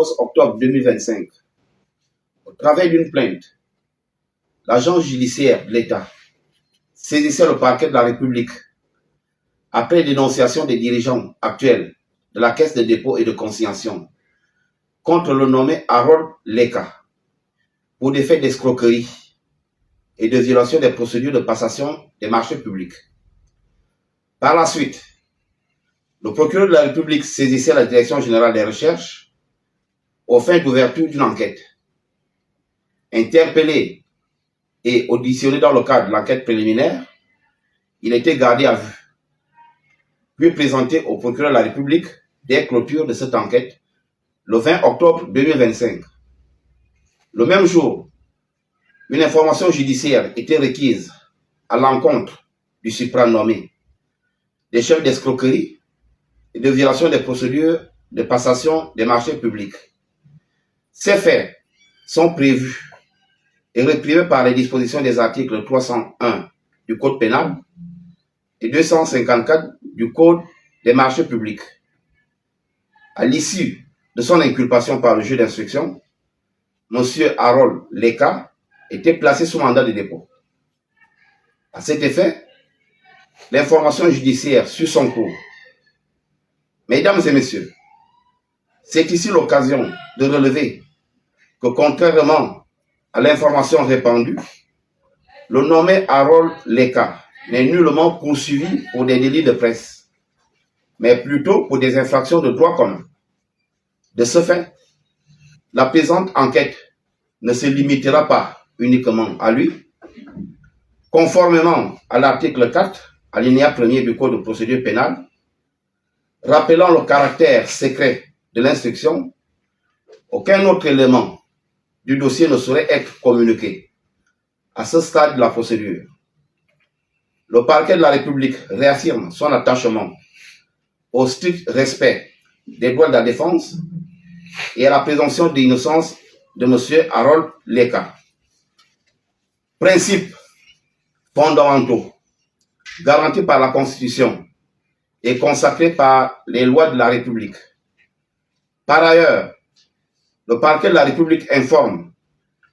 14 octobre 2025, au travers d'une plainte, l'agence judiciaire de l'État saisissait le parquet de la République après dénonciation des dirigeants actuels de la Caisse de dépôt et de consignation contre le nommé Harold Leka pour des faits d'escroquerie et de violation des procédures de passation des marchés publics. Par la suite, le procureur de la République saisissait la Direction générale des recherches aux fins d'ouverture d'une enquête. Interpellé et auditionné dans le cadre de l'enquête préliminaire, il était gardé à vue, puis présenté au procureur de la République dès clôture de cette enquête le 20 octobre 2025. Le même jour, une information judiciaire était requise à l'encontre du supranommé, des chefs d'escroquerie et de violation des procédures de passation des marchés publics. Ces faits sont prévus et réprimés par les dispositions des articles 301 du Code pénal et 254 du Code des marchés publics. À l'issue de son inculpation par le juge d'instruction, M. Harold Leka était placé sous mandat de dépôt. À cet effet, l'information judiciaire suit son cours. Mesdames et messieurs, c'est ici l'occasion de relever que contrairement à l'information répandue, le nommé Harold Leka n'est nullement poursuivi pour des délits de presse, mais plutôt pour des infractions de droit commun. De ce fait, la présente enquête ne se limitera pas uniquement à lui. Conformément à l'article 4, alinéa 1er du Code de procédure pénale, rappelant le caractère secret de l'instruction, aucun autre élément du dossier ne saurait être communiqué à ce stade de la procédure. Le parquet de la République réaffirme son attachement au strict respect des droits de la défense et à la présomption d'innocence de M. Harold Leka. Principes fondamentaux garantis par la Constitution et consacrés par les lois de la République. Par ailleurs, le parquet de la République informe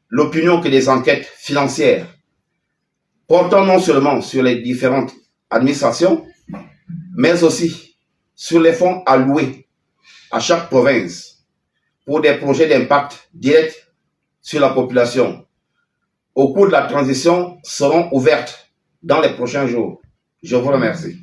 l'opinion que des enquêtes financières portant non seulement sur les différentes administrations, mais aussi sur les fonds alloués à chaque province pour des projets d'impact direct sur la population au cours de la transition seront ouvertes dans les prochains jours. Je vous remercie.